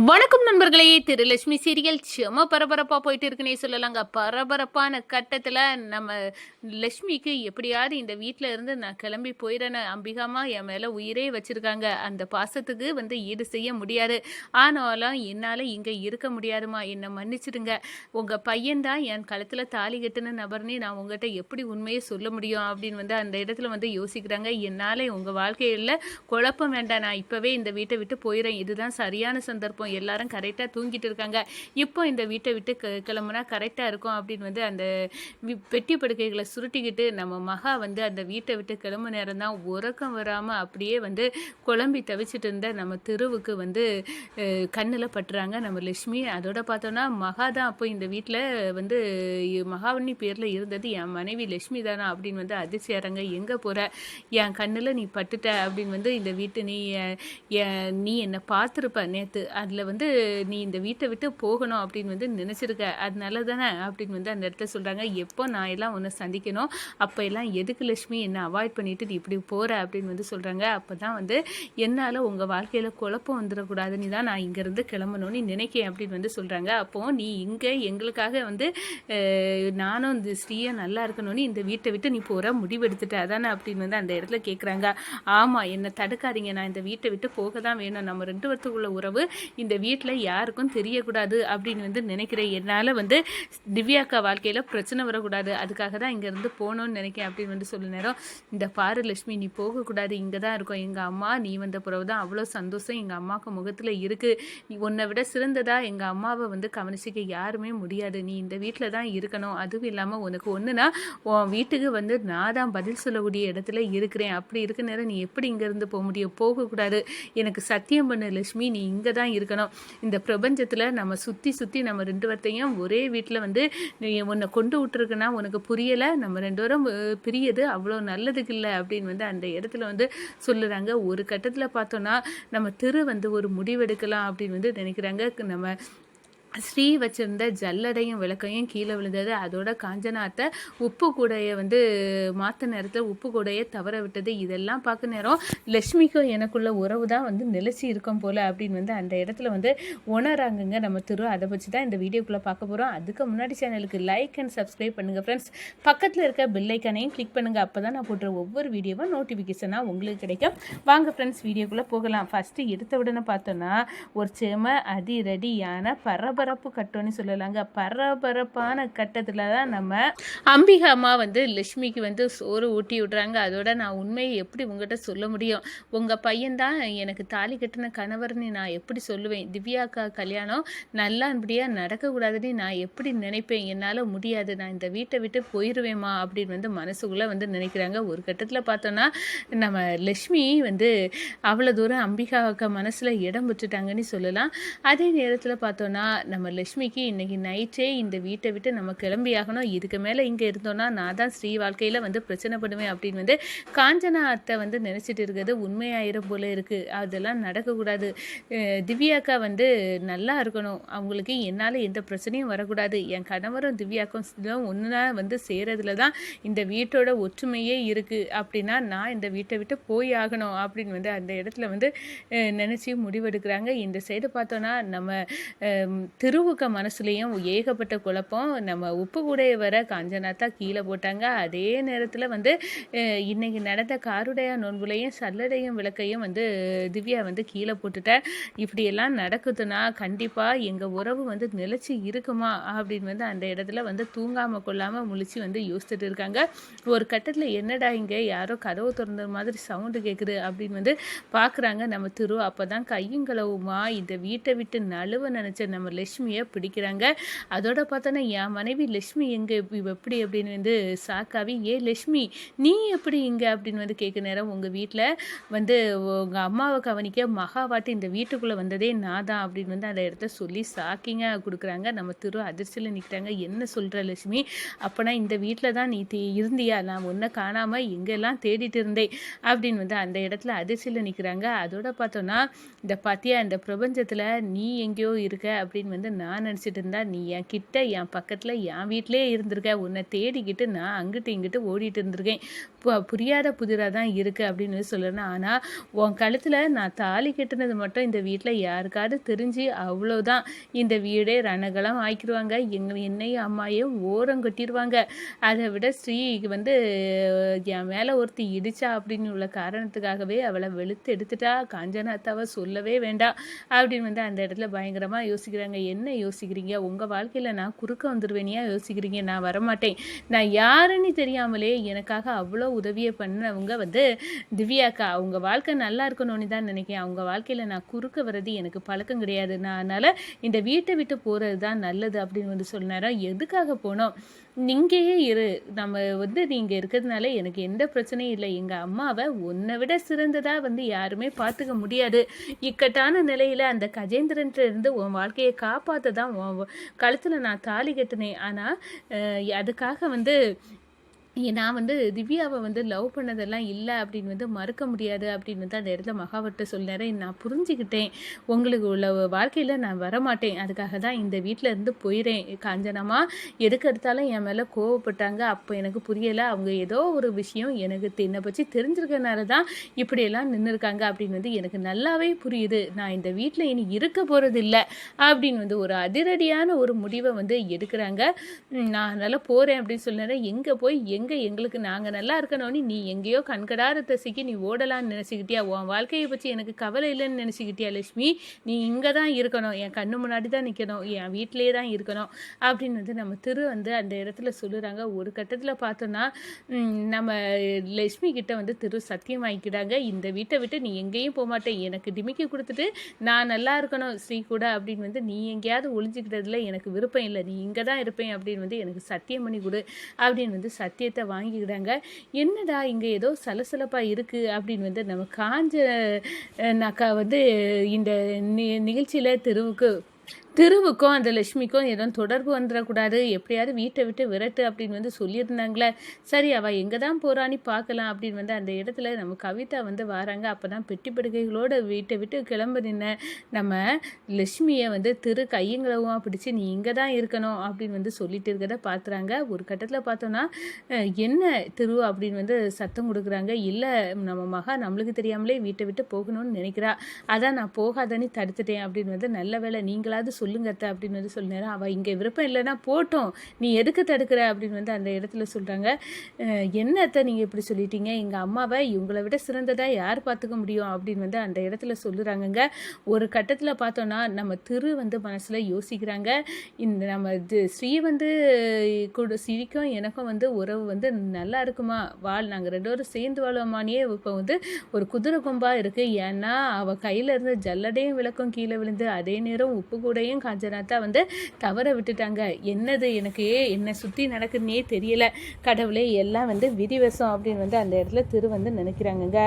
வணக்கம் நண்பர்களே. திருலட்சுமி சீரியல் செம பரபரப்பாக போயிட்டு இருக்குன்னே சொல்லலாங்க. பரபரப்பான கட்டத்தில் நம்ம லட்சுமிக்கு எப்படியாவது இந்த வீட்டில் இருந்து நான் கிளம்பி போயிடறேன்னு அம்பிகாமா என் மேலே உயிரே வச்சுருக்காங்க. அந்த பாசத்துக்கு ஈடு செய்ய முடியாது. ஆனாலும் என்னால் இங்கே இருக்க முடியாதுமா, என்னை மன்னிச்சிடுங்க. உங்கள் பையன்தான் என் கழுத்தில் தாலி கட்டின நபர்னே நான் உங்கள்கிட்ட எப்படி உண்மையை சொல்ல முடியும் அப்படின்னு அந்த இடத்துல யோசிக்கிறாங்க. என்னால் உங்கள் வாழ்க்கையில் குழப்பம் வேண்டாம், நான் இப்போவே இந்த வீட்டை விட்டு போயிடுறேன். இதுதான் சரியான சந்தர்ப்பம். எல்லாரும் கரெக்டாக தூங்கிட்டு இருக்காங்க. இப்போ இந்த வீட்டை விட்டு கிளம்புனா கரெக்டாக இருக்கும் அப்படின்னு அந்த பெட்டி படுக்கைகளை சுருட்டிக்கிட்டு நம்ம மகா அந்த வீட்டை விட்டு கிளம்பு நேரம் தான் உறக்கம் வராமல் அப்படியே குழம்பி தவிச்சிட்டு இருந்த நம்ம தெருவுக்கு கண்ணில் பட்டுறாங்க நம்ம லட்சுமி. அதோட பார்த்தோன்னா மகா தான் அப்போ இந்த வீட்டில் மகாவண்ணி பேரில் இருந்தது என் மனைவி லட்சுமி தானா அப்படின்னு அதிர்ச்சியாரங்க. எங்கே போகிற, என் கண்ணில் நீ பட்டுட்ட அப்படின்னு இந்த வீட்டு நீ என்னை பார்த்துருப்ப நேற்று, அதில் நீ இந்த வீட்டை விட்டு போகணும் அப்படின்னு நினச்சிருக்க, அதனால தானே அப்படின்னு அந்த இடத்துல சொல்கிறாங்க. எப்போ நான் எல்லாம் ஒன்று சந்திக்கணும், அப்போ எல்லாம் எதுக்கு லட்சுமி என்னை அவாய்ட் பண்ணிவிட்டு நீ இப்படி போகிற அப்படின்னு சொல்கிறாங்க. அப்போ தான் என்னால் உங்கள் வாழ்க்கையில் குழப்பம் வந்துடக்கூடாதுன்னு தான் நான் இங்கேருந்து கிளம்பணும்னு நினைக்கேன் அப்படின்னு சொல்கிறாங்க. அப்போது நீ இங்கே எங்களுக்காக நானும் இந்த ஸ்ரீயை நல்லா இருக்கணும்னு இந்த வீட்டை விட்டு நீ போகிற முடிவெடுத்துட்ட அதானே அப்படின்னு அந்த இடத்துல கேட்குறாங்க. ஆமாம், என்னை தடுக்காதீங்க, நான் இந்த வீட்டை விட்டு போக தான் வேணும். நம்ம 2 வருஷத்துக்குள்ள உறவு இந்த வீட்டில் யாருக்கும் தெரியக்கூடாது அப்படின்னு நினைக்கிறேன். என்னால் திவ்யாக்கா வாழ்க்கையில் பிரச்சனை வரக்கூடாது, அதுக்காக தான் இங்கேருந்து போகணும்னு நினைக்கிறேன் அப்படின்னு சொல்ல நேரம். இந்த பாரு லட்சுமி, நீ போகக்கூடாது, இங்கே தான் இருக்கும். எங்கள் அம்மா நீ வந்த பிறகு தான் அவ்வளோ சந்தோஷம் எங்கள் அம்மாவுக்கு முகத்தில் இருக்குது. நீ உன்னை விட சிறந்ததா எங்கள் அம்மாவை கவனிச்சிக்க யாருமே முடியாது. நீ இந்த வீட்டில் தான் இருக்கணும். அதுவும் இல்லாமல் உனக்கு ஒன்றுனா உன் வீட்டுக்கு நான் தான் பதில் சொல்லக்கூடிய இடத்துல இருக்கிறேன். அப்படி இருக்க நேரம் நீ எப்படி இங்கேருந்து போக முடியும்? போகக்கூடாது. எனக்கு சத்தியம் பண்ணு லட்சுமி, நீ இங்கே தான் இருக்கணும். இந்த பிரபஞ்சத்தில் நம்ம சுற்றி நம்ம 2 பேர்த்தையும் ஒரே வீட்டில் உன்னை கொண்டு விட்டுருக்குன்னா உனக்கு புரியலை. நம்ம 2 பேரும் பிரியது அவ்வளோ நல்லதுக்கு இல்லை அப்படின்னு அந்த இடத்துல சொல்லுறாங்க. ஒரு கட்டத்தில் பார்த்தோன்னா நம்ம ஒரு முடிவெடுக்கலாம் அப்படின்னு நினைக்கிறாங்க. நம்ம ஸ்ரீ வச்சிருந்த ஜல்லடையும் விளக்கையும் கீழே விழுந்தது. அதோட காஞ்சனாத்தை உப்பு கூடையை மாற்ற நேரத்தில் உப்பு கூடையை தவற விட்டது. இதெல்லாம் பார்க்க நேரம் லட்சுமிக்கும் எனக்குள்ள உறவு தான் நிலைச்சி இருக்கும் போல் அப்படின்னு அந்த இடத்துல உணராங்கங்க நம்ம திரு. அதை வச்சு தான் இந்த வீடியோக்குள்ளே பார்க்க போகிறோம். அதுக்கு முன்னாடி சேனலுக்கு லைக் அண்ட் சப்ஸ்கிரைப் பண்ணுங்கள் ஃப்ரெண்ட்ஸ். பக்கத்தில் இருக்க பெல் ஐக்கானையும் கிளிக் பண்ணுங்கள். அப்போ தான் நான் போடுற ஒவ்வொரு வீடியோவும் நோட்டிஃபிகேஷனாக உங்களுக்கு கிடைக்கும். வாங்க ஃப்ரெண்ட்ஸ், வீடியோக்குள்ளே போகலாம். ஃபஸ்ட்டு எடுத்த உடனே பார்த்தோன்னா ஒரு செம அதிரடியான பரபரப்பு கட்டம்னு சொல்லலாங்க. பரபரப்பான கட்டத்தில் தான் நம்ம அம்பிகா அம்மா லட்சுமிக்கு சோறு ஊட்டி விடுறாங்க. அதோட நான் உண்மையை எப்படி உங்கள்கிட்ட சொல்ல முடியும்? உங்கள் பையன்தான் எனக்கு தாலி கட்டின கணவர்னு நான் எப்படி சொல்லுவேன்? திவ்யாக்கா கல்யாணம் நல்லபடியாக நடக்கக்கூடாதுன்னு நான் எப்படி நினைப்பேன்? என்னால் முடியாது, நான் இந்த வீட்டை விட்டு போயிடுவேம்மா அப்படின்னு மனசுக்குள்ளே நினைக்கிறாங்க. ஒரு கட்டத்தில் பார்த்தோன்னா நம்ம லட்சுமி அவ்வளோ தூரம் அம்பிகாவுக்கு மனசில் இடம் விட்டுட்டாங்கன்னு சொல்லலாம். அதே நேரத்தில் பார்த்தோன்னா நம்ம லட்சுமிக்கு இன்றைக்கி நைட்டே இந்த வீட்டை விட்டு நம்ம கிளம்பி ஆகணும். இதுக்கு மேலே இங்கே இருந்தோன்னா நான் தான் ஸ்ரீ வாழ்க்கையில் பிரச்சனை பண்ணுவேன் அப்படின்னு காஞ்சனா அத்தை நினச்சிட்டு இருக்கிறது உண்மையாயிரம் போல இருக்குது. அதெல்லாம் நடக்கக்கூடாது. திவ்யாக்கா நல்லா இருக்கணும், அவங்களுக்கு என்னால் எந்த பிரச்சனையும் வரக்கூடாது. என் கணவரும் திவ்யாக்கும் ஒன்றா சேரதுல தான் இந்த வீட்டோட ஒற்றுமையே இருக்குது. அப்படின்னா நான் இந்த வீட்டை விட்டு போய் ஆகணும் அப்படின்னு அந்த இடத்துல நினச்சி முடிவெடுக்கிறாங்க. இந்த சைடு பார்த்தோன்னா நம்ம திருவுக்க மனசுலேயும் ஏகப்பட்ட குழப்பம். நம்ம உப்பு கூடைய வர காஞ்சனாத்தா கீழே போட்டாங்க. அதே நேரத்தில் இன்னைக்கு நடந்த காருடைய நோன்புலையும் சல்லடையும் விளக்கையும் திவ்யா கீழே போட்டுட்டேன். இப்படியெல்லாம் நடக்குதுன்னா கண்டிப்பாக எங்கள் உறவு நிலைச்சி இருக்குமா அப்படின்னு அந்த இடத்துல தூங்காமல் கொள்ளாமல் முழிச்சு யோசிச்சுட்டு இருக்காங்க. ஒரு கட்டத்தில் என்னடா இங்கே யாரோ கதவு திறந்த மாதிரி சவுண்டு கேட்குது அப்படின்னு பார்க்குறாங்க நம்ம திரு. அப்போ தான் கையும் களவுமா இந்த வீட்டை விட்டு நழுவ நினச்ச நம்ம லட்சுமியை பிடிக்கிறாங்க. அதோட பார்த்தோன்னா என் மனைவி லட்சுமி எங்கே எப்படி அப்படின்னு சாக்காவி, ஏ லட்சுமி நீ எப்படி இங்கே அப்படின்னு கேட்க நேரம் உங்கள் வீட்டில் உங்கள் அம்மாவை கவனிக்க மகாவாட்டி இந்த வீட்டுக்குள்ளே வந்ததே நான் தான் அப்படின்னு அந்த இடத்த சொல்லி சாக்கிங்க கொடுக்குறாங்க. நம்ம திரு அதிர்ச்சியில் நிற்கிறாங்க. என்ன சொல்கிற லட்சுமி, அப்போனா இந்த வீட்டில் தான் நீ இருந்தியா? நான் ஒன்றை காணாமல் எங்கெல்லாம் தேடிட்டு இருந்தேன் அப்படின்னு அந்த இடத்துல அதிர்ச்சியில் நிற்கிறாங்க. அதோட பார்த்தோன்னா இந்த பாத்தியா இந்த பிரபஞ்சத்தில் நீ எங்கேயோ இருக்க அப்படின்னு அப்படின்னு வந்து நான் நினச்சிட்டு இருந்தா நீ என் கிட்ட என் பக்கத்தில் என் வீட்டிலே இருந்திருக்க. உன்னை தேடிக்கிட்டு நான் அங்கிட்டு இங்கிட்டு ஓடிட்டு இருந்திருக்கேன். புரியாத புதிராக தான் இருக்குது அப்படின்னு சொல்லணும். ஆனால் உன் கழுத்தில் நான் தாலி கட்டினது மட்டும் இந்த வீட்டில் யாருக்காவது தெரிஞ்சு அவ்வளோதான், இந்த வீடே ரணகலம் ஆக்கிடுவாங்க. என்னையும் அம்மாவையும் ஓரம் கட்டிடுவாங்க. அதை விட ஸ்ரீ வந்து என் மேலே ஒருத்தி இடிச்சா அப்படின்னு உள்ள காரணத்துக்காகவே அவளை வெளுத்து எடுத்துட்டா. காஞ்சனாத்தாவை சொல்லவே வேண்டாம் அப்படின்னு வந்து அந்த இடத்துல பயங்கரமாக யோசிக்கிறாங்க. என்ன யோசிக்கிறீங்க? உங்கள் வாழ்க்கையில் நான் குறுக்க வந்துடுவேனியா யோசிக்கிறீங்க? நான் வரமாட்டேன். நான் யாருன்னு தெரியாமலே எனக்காக அவ்வளோ உதவியை பண்ணவங்க வந்து திவ்யாக்கா. அவங்க வாழ்க்கை நல்லா இருக்கணும்னு தான் நினைக்கிறேன். அவங்க வாழ்க்கையில் நான் குறுக்க வர்றது எனக்கு பழக்கம் கிடையாது. நான் அதனால் இந்த வீட்டை விட்டு போகிறது தான் நல்லது அப்படின்னு வந்து சொன்னாரா. எதுக்காக போனோம்? நீங்கேயே இரு, நம்ம வந்து நீங்கள் இருக்கிறதுனால எனக்கு எந்த பிரச்சனையும் இல்லை. எங்கள் அம்மாவை உன்னை விட சிறந்ததாக வந்து யாருமே பார்த்துக்க முடியாது. இக்கட்டான நிலையில் அந்த கஜேந்திரன்ட்டு இருந்து உன் வாழ்க்கையை காப்பாற்ற தான் உன் கழுத்தில் நான் தாலி கட்டினேன். ஆனால் அதுக்காக வந்து நான் வந்து திவ்யாவை வந்து லவ் பண்ணதெல்லாம் இல்லை அப்படின்னு வந்து மறுக்க முடியாது அப்படின்னு வந்து அந்த இடத்துல மகாவட்ட சொன்னார். நான் புரிஞ்சுக்கிட்டேன், உங்களுக்கு உள்ள வாழ்க்கையில் நான் வரமாட்டேன். அதுக்காக தான் இந்த வீட்டில் இருந்து போயிறேன். காஞ்சனமா எதுக்கு எடுத்தாலும் என் மேலே கோவப்பட்டாங்க. அப்போ எனக்கு புரியலை. அவங்க ஏதோ ஒரு விஷயம் எனக்கு என்னை பற்றி தெரிஞ்சிருக்கனால தான் இப்படியெல்லாம் நின்றுருக்காங்க அப்படின்னு வந்து எனக்கு நல்லாவே புரியுது. நான் இந்த வீட்டில் இனி இருக்க போகிறது இல்லை அப்படின்னு வந்து ஒரு அதிரடியான ஒரு முடிவை வந்து எடுக்கிறாங்க. நான் அதனால் போகிறேன் அப்படின்னு சொன்னேன். எங்கே போய் எங்களுக்கு நாங்கள் நல்லா இருக்கணும்னு நீ எங்கேயோ கண்கடார தசைக்கு நீ ஓடலான்னு நினச்சிக்கிட்டியா? உன் வாழ்க்கையை பற்றி எனக்கு கவலை இல்லைன்னு நினச்சிக்கிட்டியா லட்சுமி? நீ இங்கே தான் இருக்கணும், என் கண்ணு முன்னாடி தான் நிற்கணும், என் வீட்டிலே தான் இருக்கணும் அப்படின்னு வந்து நம்ம திரு வந்து அந்த இடத்துல சொல்லுறாங்க. ஒரு கட்டத்தில் பார்த்தோன்னா நம்ம லட்சுமி கிட்ட வந்து திரு சத்தியமாகிக்கிறாங்க. இந்த வீட்டை விட்டு நீ எங்கேயும் போக மாட்டேன், எனக்கு டிமிக்கி கொடுத்துட்டு நான் நல்லா இருக்கணும் ஸ்ரீ கூட அப்படின்னு வந்து நீ எங்கேயாவது ஒளிஞ்சிக்கிட்டதுல எனக்கு விருப்பம் இல்லை, நீ இங்கே தான் இருப்பேன் அப்படின்னு வந்து எனக்கு சத்தியம் பண்ணி கொடு அப்படின்னு வந்து சத்தியத்தை வாங்கிக்கிட்டாங்க. என்னடா இங்கே ஏதோ சலசலப்பாக இருக்குது அப்படின்னு வந்து நம்ம காஞ்ச நாக்கா வந்து இந்த நிகழ்ச்சியில் திருவுக்கும் அந்த லட்சுமிக்கும் எதுவும் தொடர்பு வந்துடக்கூடாது, எப்படியாவது வீட்டை விட்டு விரட்டு அப்படின்னு வந்து சொல்லியிருந்தாங்களே. சரி, அவள் எங்கே தான் போகிறான்னு பார்க்கலாம் அப்படின்னு வந்து அந்த இடத்துல நம்ம கவிதா வந்து வராங்க. அப்போ தான் பெட்டி படுக்கைகளோடு வீட்டை விட்டு கிளம்ப நின்ன நம்ம லட்சுமியை வந்து திரு கையங்களவும் பிடிச்சி நீ இங்கே தான் இருக்கணும் அப்படின்னு வந்து சொல்லிட்டு இருக்கிறத பார்த்துறாங்க. ஒரு கட்டத்தில் பார்த்தோன்னா என்ன திரு அப்படின்னு வந்து சத்தம் கொடுக்குறாங்க. இல்லை, நம்ம மகா நம்மளுக்கு தெரியாமலே வீட்டை விட்டு போகணும்னு நினைக்கிறா, அதான் நான் போகாதன்னு தடுத்துட்டேன் அப்படின்னு வந்து நல்ல வேலை நீங்களாவது சொல்லுங்க அத்தை அப்படின்னு வந்து சொன்னார். அவள் இங்கே விருப்பம் இல்லைன்னா போட்டோம், நீ எதுக்கு தடுக்கிற அப்படின்னு வந்து அந்த இடத்துல சொல்கிறாங்க. என்ன அத்தை நீங்கள் இப்படி சொல்லிட்டீங்க? எங்கள் அம்மாவை இவங்களை விட சிறந்ததாக யார் பார்த்துக்க முடியும் அப்படின்னு வந்து அந்த இடத்துல சொல்லுறாங்கங்க. ஒரு கட்டத்தில் பார்த்தோன்னா நம்ம திரு வந்து மனசில் யோசிக்கிறாங்க. இந்த நம்ம ஸ்ரீ வந்து கூட ஸ்ரீக்கும் எனக்கும் வந்து உறவு வந்து நல்லா இருக்குமா, நாங்கள் ரெண்டு பேரும் சேர்ந்து வாழ்வோமானியே இப்போ வந்து ஒரு குதிரை கொம்பாக இருக்குது. ஏன்னா அவள் கையில் இருந்த ஜல்லடையும் விளக்கும் கீழே விழுந்து அதே நேரம் உப்பு கூடையும் காஞ்சனாத்தா வந்து தவற விட்டுட்டாங்க. என்னது எனக்கு என்னை சுற்றி நடக்குதுன்னே தெரியல, கடவுளே எல்லாம் வந்து விதிவசம் அப்படின்னு வந்து அந்த இடத்துல திரு வந்து நினைக்கிறாங்கங்க.